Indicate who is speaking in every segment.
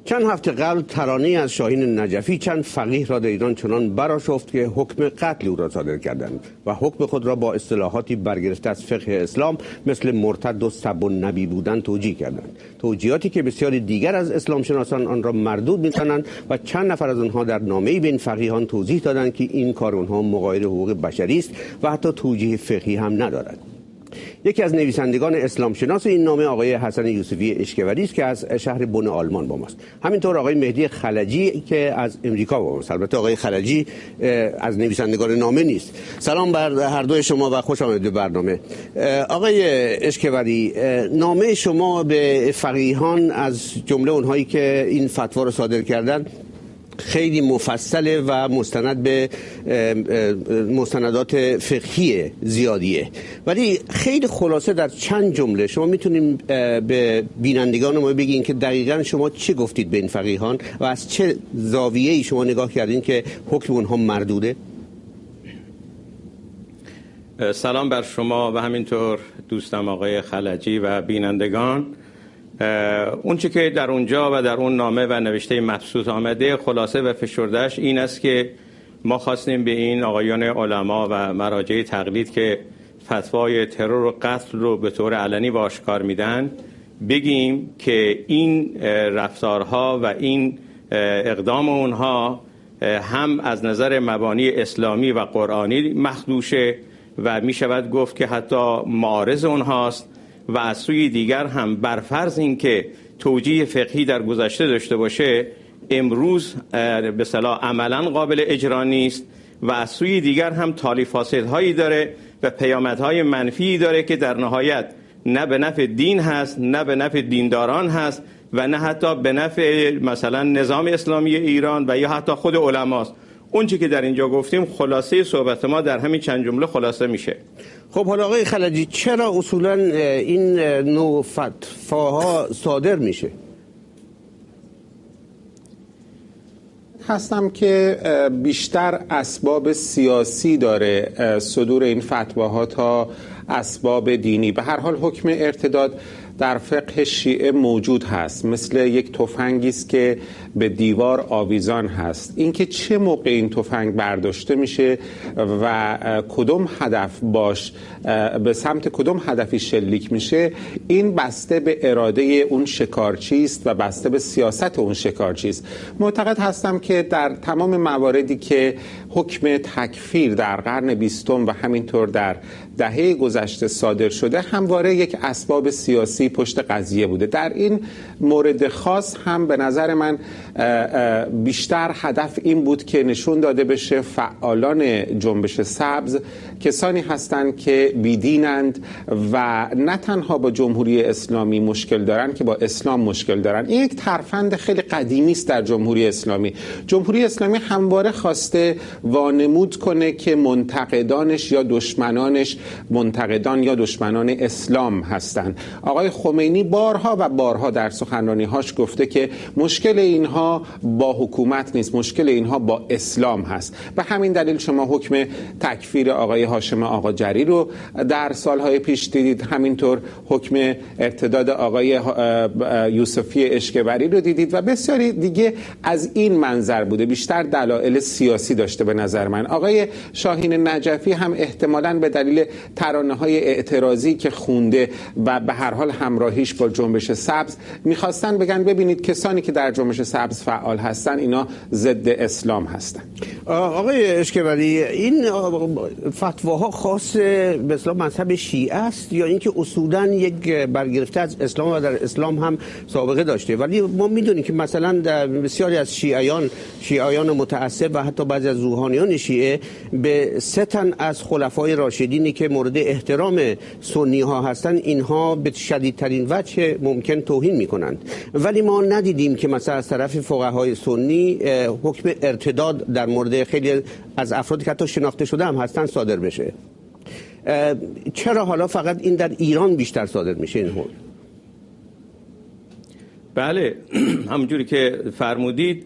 Speaker 1: چند هفته قبل ترانه از شاهین نجفی چند فقیه را در ایران چنان برآشفت که حکم قتل او را صادر کردند و حکم خود را با اصطلاحاتی برگرفته از فقه اسلام مثل مرتد و سب النبی بودن توجیه کردند. توجیهاتی که بسیاری دیگر از اسلام شناسان آن را مردود می‌دانند و چند نفر از آنها در نامه‌ای به این فقیهان توضیح دادند که این کار آنها مغایر حقوق بشری است و حتی توجیه فقهی هم ندارد. یکی از نویسندگان اسلام شناس این نامه آقای حسن یوسفی اشکوری است که از شهر بن آلمان با ماست. همینطور آقای مهدی خلجی که از امریکا با ماست. البته آقای خلجی از نویسندگان نامه نیست. سلام بر هر دوی شما و خوش آمدید به برنامه. آقای اشکوری، نامه شما به فقیهان از جمله اونهایی که این فتوا رو صادر کردن خیلی مفصله و مستند به مستندات فقهی زیادیه، ولی خیلی خلاصه در چند جمله شما میتونیم به بینندگان ما بگین که دقیقاً شما چه گفتید به این فقیهان و از چه زاویه‌ای شما نگاه کردین که حکم اونها مردوده؟
Speaker 2: سلام بر شما و همینطور دوستم آقای خلجی و بینندگان. اون چی که در اونجا و در اون نامه و نوشته مبسوط آمده خلاصه و فشردهش این است که ما خواستیم به این آقایان علما و مراجع تقلید که فتوای ترور و قتل رو به طور علنی و آشکار میدن بگیم که این رفتارها و این اقدام اونها هم از نظر مبانی اسلامی و قرآنی مخدوشه و می شود گفت که حتی معارض اونهاست و از سوی دیگر هم برفرض این که توجیه فقهی در گذشته داشته باشه امروز به اصطلاح عملا قابل اجرا نیست و از سوی دیگر هم تالی فاسدهایی داره و پیامدهای منفی داره که در نهایت نه به نفع دین هست، نه به نفع دینداران هست و نه حتی به نفع مثلا نظام اسلامی ایران و یا حتی خود علماست. اون چی که در اینجا گفتیم خلاصه صحبت ما در همین چند جمله خلاصه میشه.
Speaker 1: خب حالا آقای خلجی چرا اصولا این نوع فتواها صادر میشه؟
Speaker 3: هستم که بیشتر اسباب سیاسی داره صدور این فتواها تا اسباب دینی. به هر حال حکم ارتداد در فقه شیعه موجود هست، مثل یک تفنگی است که به دیوار آویزان هست. اینکه چه موقع این تفنگ برداشته میشه و کدوم هدف به سمت کدوم هدفی شلیک میشه، این بسته به اراده اون شکارچی است و بسته به سیاست اون شکارچی است. معتقد هستم که در تمام مواردی که حکم تکفیر در قرن 20 و همینطور در دهه گذشته صادر شده همواره یک اسباب سیاسی پشت قضیه بوده. در این مورد خاص هم به نظر من بیشتر هدف این بود که نشون داده بشه فعالان جنبش سبز کسانی هستند که بیدینند و نه تنها با جمهوری اسلامی مشکل دارن که با اسلام مشکل دارن. این یک ترفند خیلی قدیمی است در جمهوری اسلامی. جمهوری اسلامی همواره خواسته وانمود کنه که منتقدانش یا دشمنانش منتقدان یا دشمنان اسلام هستند. آقای خمینی بارها و بارها در سخنرانی‌هاش گفته که مشکل اینها با حکومت نیست، مشکل اینها با اسلام هست. به همین دلیل شما حکم تکفیر آقای هاشم آقاجری رو در سالهای پیش دیدید، همینطور حکم ارتداد آقای یوسفی اشکوری رو دیدید و بسیاری دیگه از این منظر بوده، بیشتر دلایل سیاسی داشته به نظر من. آقای شاهین نجفی هم احتمالاً به دلیل ترانه‌های اعتراضی که خونده و به هر حال همراهیش با جنبش سبز میخواستن بگن ببینید کسانی که در جنبش سبز فعال هستن اینا ضد اسلام هستن.
Speaker 1: آقای اشکوری، این فتواها خاص به اصطلاح مذهب شیعه است یا اینکه اصولا یک برگرفته از اسلام و در اسلام هم سابقه داشته؟ ولی ما میدونیم که مثلا در بسیاری از شیعیان متعصب و حتی بعضی از روحانیان شیعه به 3 تن از خلفای راشدینی که مورد احترام سنی ها هستن اینها به شدیدترین وجه ممکن توهین میکنند، ولی ما ندیدیم که مثلا از طرف فقهای سنی حکم ارتداد در مورد خیلی از افرادی که حتی شناخته شده هم هستن صادر بشه. چرا حالا فقط این در ایران بیشتر صادر میشه این حکم؟
Speaker 2: بله همونجوری که فرمودید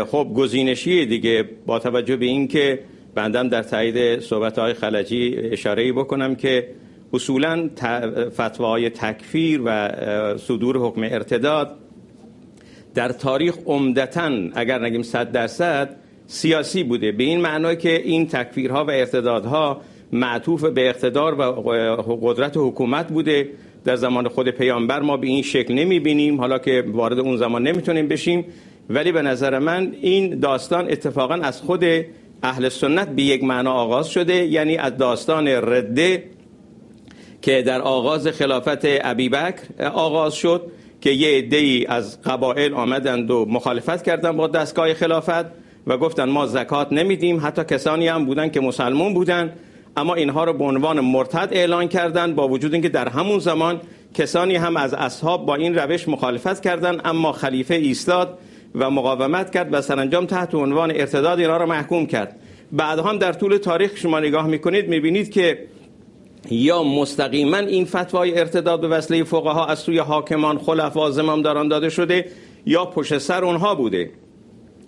Speaker 2: خب گزینشی دیگه، با توجه به این که بندم در تایید صحبت های خلجی اشاره‌ای بکنم که اصولاً فتواهای تکفیر و صدور حکم ارتداد در تاریخ عمدتاً اگر نگیم 100% سیاسی بوده، به این معنی که این تکفیرها و ارتدادها معطوف به اقتدار و قدرت حکومت بوده. در زمان خود پیامبر ما به این شکل نمیبینیم، حالا که وارد اون زمان نمیتونیم بشیم، ولی به نظر من این داستان اتفاقا از خود اهل سنت به یک معنا آغاز شده، یعنی از داستان رده که در آغاز خلافت ابیبکر آغاز شد که یه عده‌ای از قبایل آمدند و مخالفت کردند با دستگاه خلافت و گفتن ما زکات نمیدیم. حتی کسانی هم بودن که مسلمان بودن اما اینها رو به عنوان مرتد اعلان کردند، با وجود اینکه در همون زمان کسانی هم از اصحاب با این روش مخالفت کردند، اما خلیفه ایستاد و مقاومت کرد و سرانجام تحت عنوان ارتداد اینها را محکوم کرد. بعد هم در طول تاریخ شما نگاه میکنید میبینید که یا مستقیما این فتوای ارتداد به وسیله فقها از سوی حاکمان، خلفا، زمامداران داده شده یا پشت سر اونها بوده.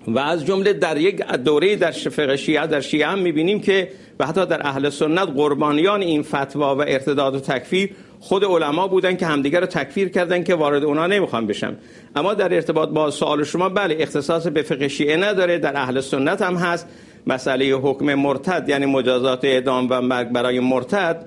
Speaker 2: و از جمله در یک دوره در فقه شیعه، در شیعه هم میبینیم که و حتی در اهل سنت قربانیان این فتوا و ارتداد و تکفیر خود علما بودن که همدیگر رو تکفیر کردن که وارد اونا نمیخوام بشم. اما در ارتباط با سوال شما، بله اختصاص به فقه شیعه نداره، در اهل سنت هم هست. مسئله حکم مرتد یعنی مجازات اعدام و مرگ برای مرتد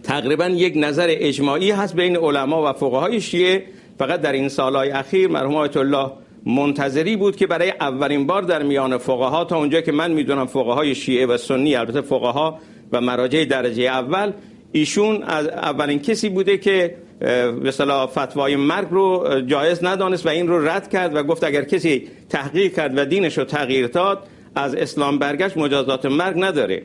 Speaker 2: تقریبا یک نظر اجماعی هست بین علما و فقهای شیعه. فقط در این سالهای اخیر مرحوم آیت الله منتظری بود که برای اولین بار در میان فقها، تا اونجا که من میدونم فقهای شیعه و سنی، البته فقها و مراجع درجه اول، ایشون از اولین کسی بوده که به اصطلاح فتوای مرگ رو جایز ندانست و این رو رد کرد و گفت اگر کسی تحقیق کرد و دینش رو تغییر داد از اسلام برگشت، مجازات مرگ نداره.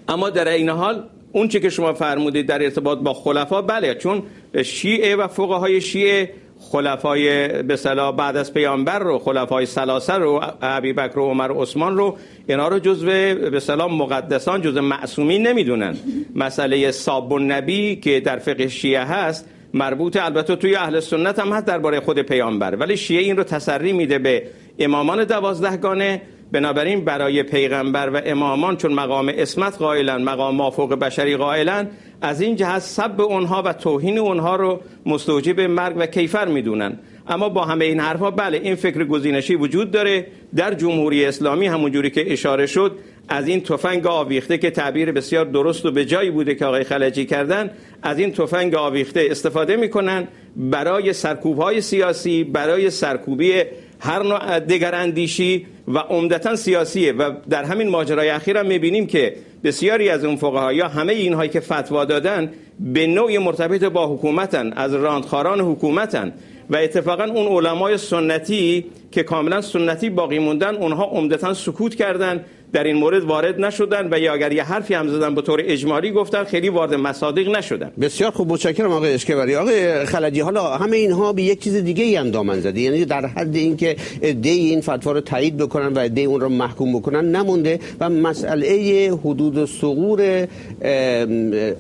Speaker 2: اما در این حال اون چی که شما فرمودید در ارتباط با خلفا، بله، چون شیعه و فقهای شیعه خلفای به اصطلاح بعد از پیامبر رو، خلفای ثلاثه رو، ابوبکر و عمر و عثمان رو، اینا رو جزو به اصطلاح مقدسان، جزو معصومین نمیدونن. مسئله ساب النبی که در فقه شیعه هست مربوط البته توی اهل سنت هم هست درباره خود پیامبر، ولی شیعه این رو تسری میده به امامان 12 گانه. بنابراین برای پیغمبر و امامان چون مقام عصمت قائلن، مقام مافوق بشری قائلن، از این جهت سب اونها و توهین اونها رو مستوجب مرگ و کیفر میدونن. اما با همه این حرفا، بله، این فکر گزینشی وجود داره در جمهوری اسلامی. همونجوری که اشاره شد، از این تفنگ آویخته که تعبیر بسیار درست و به جایی بوده که آقای خلجی کردن، از این تفنگ آویخته استفاده میکنن برای سرکوب‌های سیاسی، برای سرکوبی هر نوع دیگر اندیشی و عمدتاً سیاسیه. و در همین ماجرای اخیر هم میبینیم که بسیاری از اون فقها یا همه اینهایی که فتوا دادن به نوعی مرتبط با حکومتن، از راندخاران حکومتن. و اتفاقا اون علمای سنتی که کاملا سنتی باقی موندن، اونها عمدتاً سکوت کردن، در این مورد وارد نشدن و یا اگر یه حرفی هم زدن به طور اجمالی گفتن، خیلی وارد مصادیق نشدن.
Speaker 1: بسیار خوب، متشکرم آقای اشکبری. آقای خلجی، حالا همه اینها به یک چیز دیگه ای هم دامن زده، یعنی در حد اینکه عده‌ای این فتوا رو تایید بکنن و عده‌ای اون رو محکوم بکنن نمونده و مسئله حدود و ثغور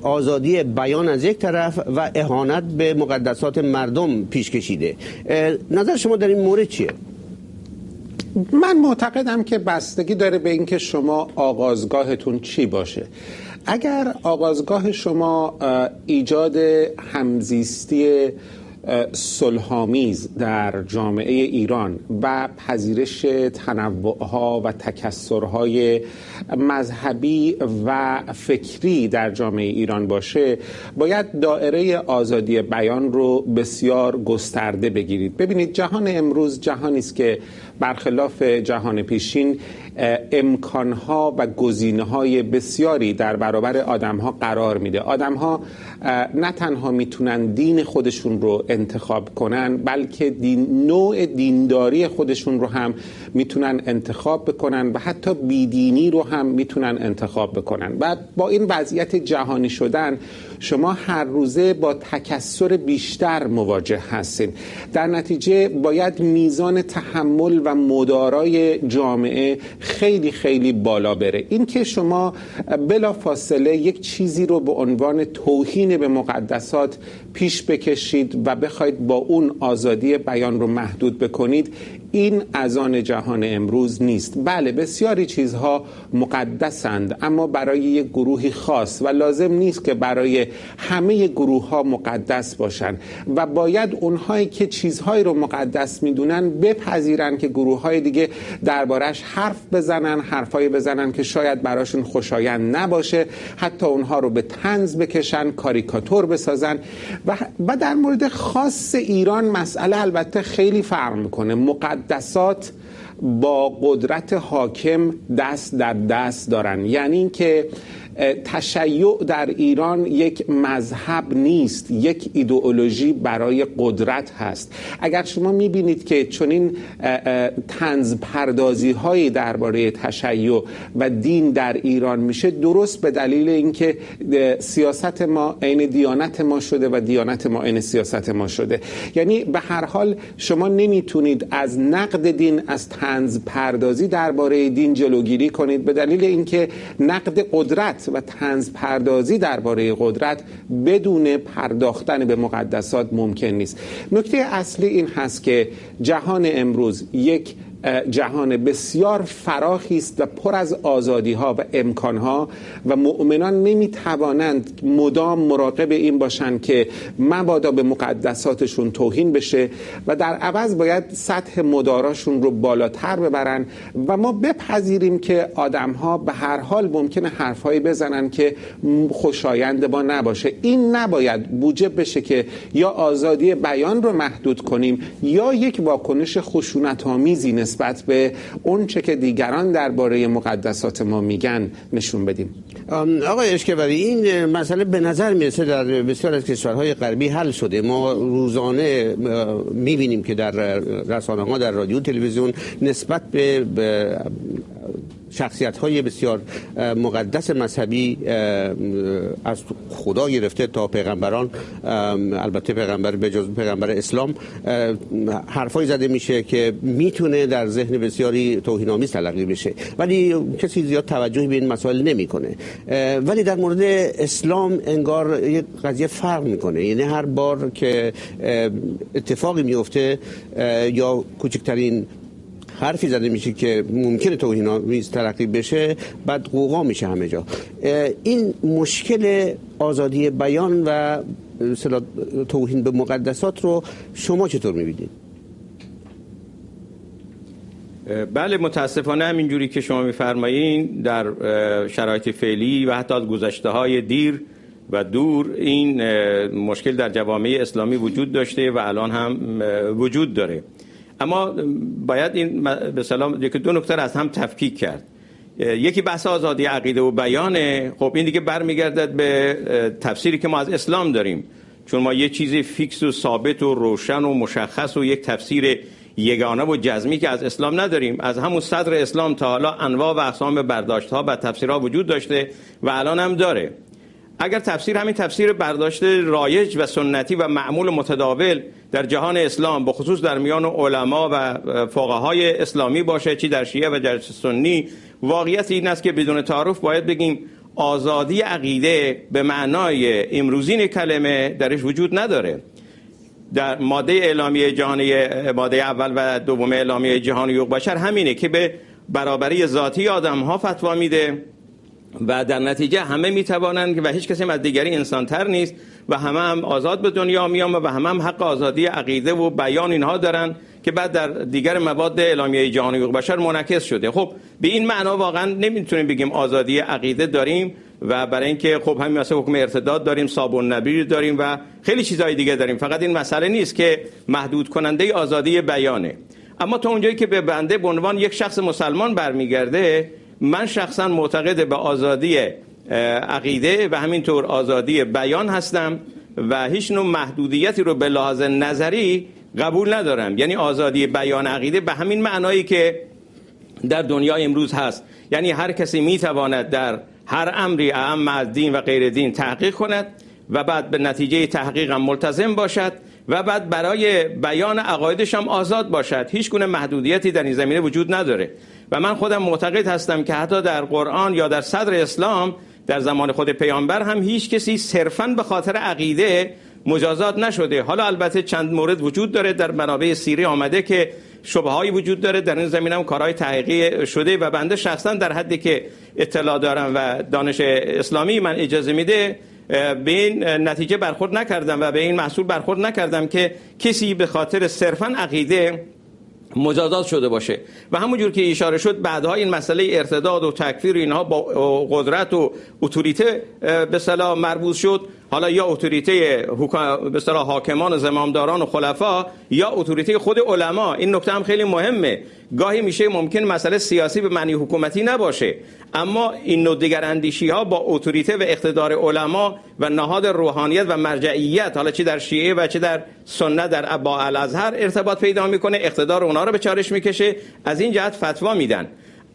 Speaker 1: آزادی بیان از یک طرف و اهانت به مقدسات مردم پیش کشیده. نظر شما در این مورد چیه؟
Speaker 3: من معتقدم که بستگی داره به اینکه شما آغازگاهتون چی باشه. اگر آغازگاه شما ایجاد همزیستی صلح‌آمیز در جامعه ایران و پذیرش تنوع‌ها و تکثرهای مذهبی و فکری در جامعه ایران باشه، باید دایره آزادی بیان رو بسیار گسترده بگیرید. ببینید، جهان امروز جهانی است که برخلاف جهان پیشین امکانها و گزینه‌های بسیاری در برابر آدم‌ها قرار میده. آدم‌ها نه تنها میتونن دین خودشون رو انتخاب کنن، بلکه نوع دینداری خودشون رو هم میتونن انتخاب بکنن و حتی بیدینی رو هم میتونن انتخاب بکنن. و با این وضعیت جهانی شدن شما هر روزه با تکثر بیشتر مواجه هستین. در نتیجه باید میزان تحمل و مدارای جامعه خیلی خیلی بالا بره. این که شما بلا فاصله یک چیزی رو به عنوان توهین به مقدسات پیش بکشید و بخواید با اون آزادی بیان رو محدود بکنید، این از آن جهان امروز نیست. بله، بسیاری چیزها مقدسند، اما برای یک گروهی خاص و لازم نیست که برای همه گروه ها مقدس باشن و باید اونهایی که چیزهایی رو مقدس میدونن بپذیرن که گروه های دیگه دربارش حرف بزنن، حرفایی بزنن که شاید براشون خوشایند نباشه، حتی اونها رو به طنز بکشن، کاریکاتور بسازن. و در مورد خاص ایران مسئله البته خیلی فرق میکنه. مقدسات با قدرت حاکم دست در دست دارن، یعنی اینکه تشیع در ایران یک مذهب نیست، یک ایدئولوژی برای قدرت هست. اگر شما میبینید که چنین طنز پردازی هایی درباره تشیع و دین در ایران میشه، درست به دلیل اینکه سیاست ما عین دیانت ما شده و دیانت ما عین سیاست ما شده. یعنی به هر حال شما نمیتونید از نقد دین، از طنز پردازی درباره دین جلوگیری کنید، به دلیل اینکه نقد قدرت و طنز پردازی درباره قدرت بدون پرداختن به مقدسات ممکن نیست. نکته اصلی این هست که جهان امروز یک جهان بسیار فراخی است و پر از آزادی ها و امکان ها و مؤمنان نمیتوانند مدام مراقب این باشند که مبادا به مقدساتشون توهین بشه و در عوض باید سطح مداراشون رو بالاتر ببرن و ما بپذیریم که آدم ها به هر حال ممکنه حرفهایی بزنن که خوشایند ما نباشه. این نباید موجب بشه که یا آزادی بیان رو محدود کنیم یا یک واکنش خشونت‌آمیزی نسبت به اون چه که دیگران درباره مقدسات ما میگن نشون بدیم.
Speaker 1: آقای اشکبری، این مسئله به نظر میرسه در بسیار از کشورهای غربی حل شده. ما روزانه میبینیم که در رسانه‌ها، در رادیو، تلویزیون نسبت به شخصیت‌های بسیار مقدس مذهبی از خدا گرفته تا پیغمبران، البته پیغمبر به جز پیغمبر اسلام، حرفایی زده میشه که میتونه در ذهن بسیاری توهین‌آمیز تلقی بشه، ولی کسی زیاد توجهی به این مسائل نمیکنه. ولی در مورد اسلام انگار یه قضیه فرق میکنه. یعنی هر بار که اتفاقی میفته یا کوچکترین حرفی زده میشه که ممکنه توهین‌آمیز تلقی بشه، بعد قوقا میشه همه جا. این مشکل آزادی بیان و توهین به مقدسات رو شما چطور میبینید؟
Speaker 2: بله، متاسفانه همینجوری که شما میفرمایین در شرایط فعلی و حتی از گذشته‌های دیر و دور این مشکل در جوامع اسلامی وجود داشته و الان هم وجود داره. اما باید این به اصطلاح یک دو نکته از هم تفکیک کرد. یکی بحث آزادی عقیده و بیانه. خب این دیگه برمیگردد به تفسیری که ما از اسلام داریم، چون ما یه چیزی فیکس و ثابت و روشن و مشخص و یک تفسیر یگانه و جزمی که از اسلام نداریم. از همون صدر اسلام تا حالا انواع و اقسام برداشت‌ها و تفسیرها وجود داشته و الان هم داره. اگر تفسیر همین تفسیر برداشت رایج و سنتی و معمول متداول در جهان اسلام، به خصوص در میان علما و فقهای اسلامی باشه، چی در شیعه و در سنی، واقعیت این است که بدون تعارف باید بگیم آزادی عقیده به معنای امروزین کلمه درش وجود نداره. در ماده اعلامیه جهانی، ماده اول و دوم اعلامیه جهانی حقوق بشر همینه که به برابری ذاتی آدم‌ها فتوا میده و در نتیجه همه میتوانند و هیچ کسی از دیگری انسان‌تر نیست و همه هم آزاد به دنیا میان و همه هم حق آزادی عقیده و بیان اینها دارن که بعد در دیگر مواد اعلامیه جهانی حقوق بشر منعکس شده. خب به این معنا واقعا نمیتونیم بگیم آزادی عقیده داریم، و برای اینکه خب همین مثلا حکم ارتداد داریم، صابون نبیر داریم و خیلی چیزهای دیگه داریم. فقط این مسئله نیست که محدود کننده آزادی بیانه. اما تا اونجایی که به بنده به عنوان یک شخص مسلمان برمیگرده، من شخصا معتقد به آزادی عقیده و همینطور آزادی بیان هستم و هیچ نوع محدودیتی رو به لحاظ نظری قبول ندارم. یعنی آزادی بیان عقیده به همین معنایی که در دنیای امروز هست، یعنی هر کسی میتواند در هر امری اعم از دین و غیر دین تحقیق کند و بعد به نتیجه تحقیق هم ملتزم باشد و بعد برای بیان عقایدش هم آزاد باشد. هیچ گونه محدودیتی در این زمینه وجود نداره و من خودم معتقد هستم که حتی در قرآن یا در صدر اسلام در زمان خود پیامبر هم هیچ کسی صرفاً به خاطر عقیده مجازات نشده. حالا البته چند مورد وجود داره، در منابع سیره آمده که شبههایی وجود داره، در این زمینه هم کارهای تحقیقی شده و بنده شخصا در حدی که اطلاع دارم و دانش اسلامی من اجازه میده به این نتیجه برخورد نکردم و به این محصول برخورد نکردم که کسی به خاطر صرفاً عقیده مجازات شده باشه. و همونجور که اشاره شد بعدها این مسئله ارتداد و تکفیر اینها با قدرت و اتوریته به اصطلاح مربوط شد، حالا یا اتوریته به اصطلاح حاکمان و زمامداران و خلفا یا اتوریته خود علما. این نکته هم خیلی مهمه. گاهی میشه ممکن مسئله سیاسی به معنی حکومتی نباشه، اما این نوع دگراندیشی ها با اتوریته و اقتدار علما و نهاد روحانیت و مرجعیت، حالا چه در شیعه و چه در سنت در با الازهر ارتباط پیدا میکنه، اقتدار اونها رو به چالش میکشه، از این جهت فتوا میدن.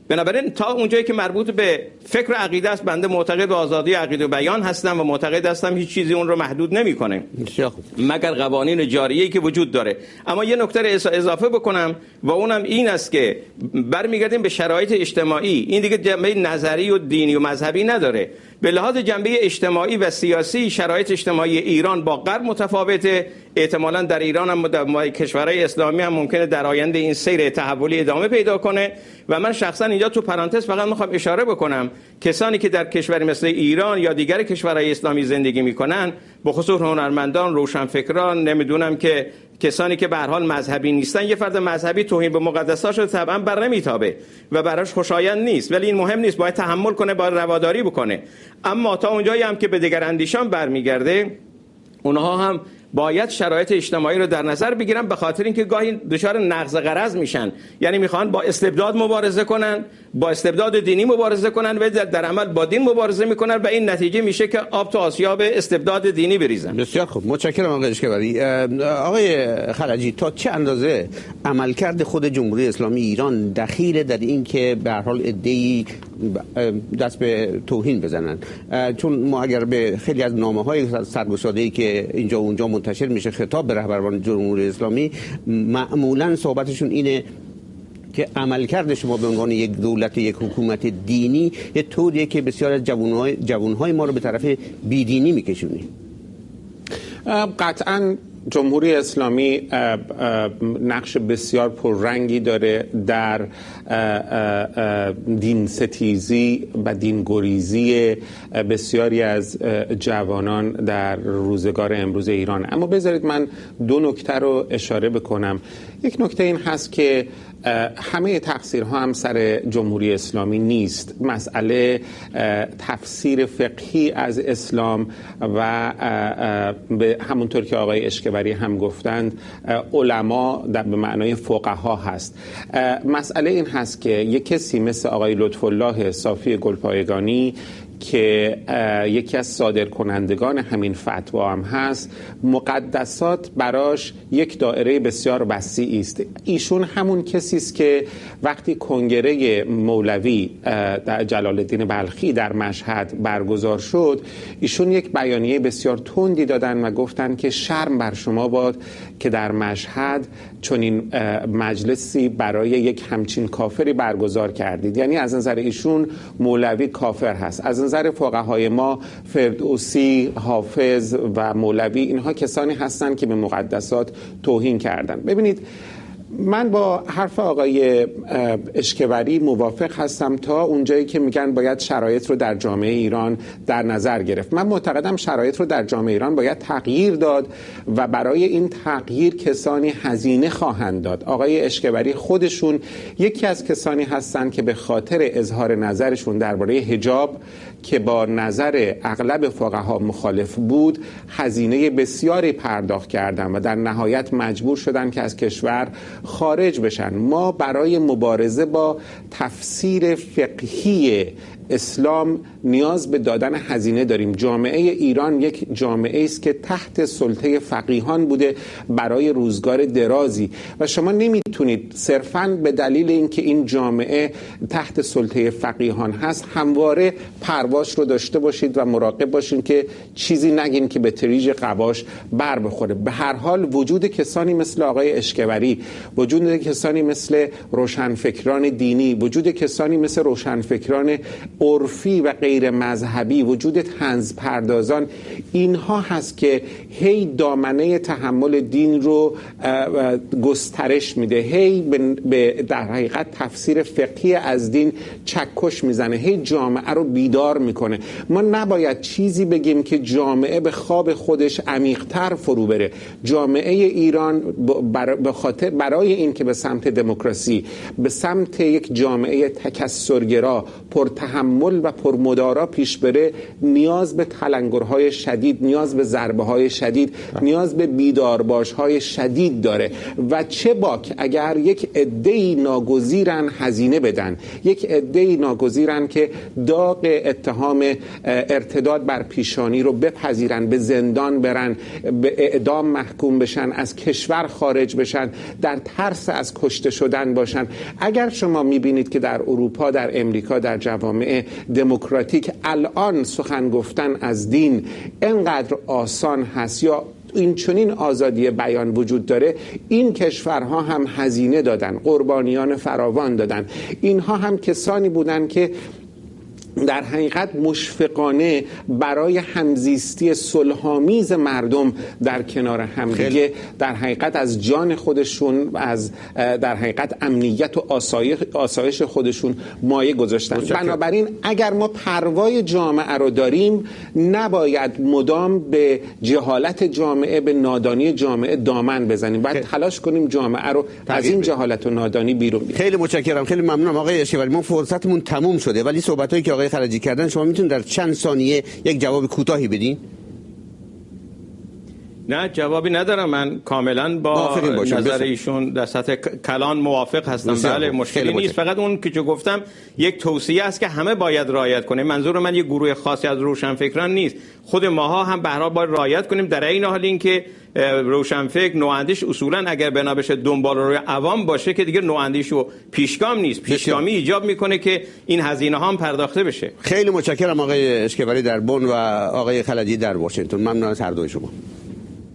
Speaker 2: بنابراین تا اونجایی که مربوط به فکر و عقیده است، بنده معتقد به آزادی عقیده و بیان هستم و معتقد هستم هیچ چیزی اون رو محدود نمیکنه مگر قوانین جاریه‌ای که وجود داره. اما یه نکته اضافه بکنم و اونم این است که برمیگردیم به شرایط اجتماعی. این دیگه جنبه نظری و دینی و مذهبی نداره. به لحاظ جنبه اجتماعی و سیاسی شرایط اجتماعی ایران با غرب متفاوته. احتمالاً در ایران هم در کشورهای اسلامی هم ممکنه در آینده این سیر تحولی ادامه پیدا کنه. و من شخصا اینجا تو پرانتز فقط میخوام اشاره بکنم کسانی که در کشوری مثل ایران یا دیگر کشورهای اسلامی زندگی میکنن، به خصوص هنرمندان، روشنفکران، نمیدونم که کسانی که به هر حال مذهبی نیستن، یه فرد مذهبی توهین به مقدساتش طبعا بر نمیتابه و براش خوشایند نیست، ولی این مهم نیست، باید تحمل کنه، باید رواداری بکنه. اما تا اونجایی هم که به دگراندیشان برمیگرده، اونها هم باید شرایط اجتماعی رو در نظر بگیرن، به خاطر اینکه گاهی دچار نقض غرض میشن. یعنی میخوان با استبداد مبارزه کنن، با استبداد دینی مبارزه کنن و در عمل با دین مبارزه میکنن و این نتیجه میشه که آب تو آسیاب استبداد دینی بریزن.
Speaker 1: بسیار خوب، متشکرم آقای اشکبری. آقای خلجی، تا چه اندازه عملکرد خود جمهوری اسلامی ایران دخیل در این که به هر حال ادعی دست به توهین بزنن؟ چون ما اگر به خیلی از نامه‌های سرگشاده‌ای که اینجا و اونجا منتشر میشه خطاب به رهبران جمهوری اسلامی، معمولا صحبتشون اینه که عملکرد شما به عنوان یک دولت، یک حکومت دینی، یه طوریه که بسیار از جوانهای ما رو به طرف بیدینی میکشونی.
Speaker 3: قطعاً جمهوری اسلامی نقش بسیار پررنگی داره در دین ستیزی و دین گریزی بسیاری از جوانان در روزگار امروز ایران. اما بذارید من دو نکته رو اشاره بکنم. یک نکته این هست که همه تقصیرها هم سر جمهوری اسلامی نیست. مسئله تفسیر فقهی از اسلام و به همونطور که آقای اشکبری هم گفتند علما به معنای فقها هست. مسئله این هست که یک کسی مثل آقای لطف الله صافی گلپایگانی که یکی از صادرکنندگان همین فتوا هم هست، مقدسات براش یک دایره بسیار وسیعی است. ایشون همون کسی است که وقتی کنگره مولوی در جلال الدین بلخی در مشهد برگزار شد، ایشون یک بیانیه بسیار تندی دادن و گفتن که شرم بر شما باد که در مشهد چنین مجلسی برای یک همچین کافری برگزار کردید. یعنی از نظر ایشون مولوی کافر هست. از نظر فقهای ما فردوسی، حافظ و مولوی اینها کسانی هستند که به مقدسات توهین کردند. ببینید، من با حرف آقای اشکبری موافق هستم تا اونجایی که میگن باید شرایط رو در جامعه ایران در نظر گرفت. من معتقدم شرایط رو در جامعه ایران باید تغییر داد و برای این تغییر کسانی هزینه خواهند داد. آقای اشکبری خودشون یکی از کسانی هستند که به خاطر اظهار نظرشون درباره حجاب که با نظر اغلب فقها مخالف بود، هزینه بسیاری پرداخت کردند و در نهایت مجبور شدند که از کشور خارج بشن. ما برای مبارزه با تفسیر فقهی اسلام نیاز به دادن هزینه داریم. جامعه ایران یک جامعه است که تحت سلطه فقیهان بوده برای روزگار درازی و شما نمیتونید صرفاً به دلیل اینکه این جامعه تحت سلطه فقیهان هست همواره پرواش رو داشته باشید و مراقب باشید که چیزی نگین که به تریج قباش بر بخوره. به هر حال وجود کسانی مثل آقای اشکبری، وجود کسانی مثل روشنفکران دینی، وجود کسانی مثل روشنفکران عرفی و غیر مذهبی، وجود طنز پردازان، اینها هست که هی دامنه تحمل دین رو گسترش میده، هی به در حقیقت تفسیر فقهی از دین چکش میزنه، هی جامعه رو بیدار میکنه. ما نباید چیزی بگیم که جامعه به خواب خودش عمیق‌تر فرو بره. جامعه ایران به خاطر برای این که به سمت دموکراسی، به سمت یک جامعه تکثرگرا، پرتحمل و پرمدارا پیش بره، نیاز به تلنگرهای شدید، نیاز به ضربه‌های شدید، نیاز به بیدارباش‌های شدید داره. و چه باک اگر یک عده‌ای ناگزیرن هزینه بدن، یک عده‌ای ناگزیرن که داغ اتهام ارتداد بر پیشانی رو بپذیرن، به زندان برن، به اعدام محکوم بشن، از کشور خارج بشن، در ترس از کشته شدن باشن. اگر شما میبینید که در اروپا، در امریکا، در جوامع دموکراتیک الان سخن گفتن از دین اینقدر آسان هست یا این چنین آزادی بیان وجود داره، این کشورها هم هزینه دادن، قربانیان فراوان دادن. اینها هم کسانی بودن که در حقیقت مشفقانه برای همزیستی صلح‌آمیز مردم در کنار همدیگه در حقیقت از جان خودشون، از در حقیقت امنیت و آسایش خودشون مایه گذاشتن. بنابراین اگر ما پروای جامعه رو داریم، نباید مدام به جهالت جامعه، به نادانی جامعه دامن بزنیم. باید تلاش کنیم جامعه رو از این جهالت و نادانی بیرون بیاریم.
Speaker 1: خیلی متشکرم، خیلی ممنونم آقای اشکبری. ما فرصتمون تموم شده، ولی صحبتایی که آقای خلجی کردن شما میتونید در چند ثانیه یک جواب کوتاهی بدین؟
Speaker 2: نه، جوابی ندارم. من کاملا با نظر ایشون در سطح کلان موافق هستم. بله، مشکلی نیست. فقط اون که گفتم یک توصیه است که همه باید رعایت کنیم. منظور من یک گروه خاصی از روشنفکران نیست. خود ماها هم به هر حال باید رعایت کنیم، در این حال اینکه روشنفکر، نواندیش اصولا اگر بنا بشه دنبال روی عوام باشه که دیگه نواندیش و پیشگام نیست. پیشگامی ایجاب میکنه که این هزینه ها هم پرداخته بشه.
Speaker 1: خیلی متشکرم آقای اشکبری در بن و آقای خلجی در واشنگتن. ممنون از هر دوی شما.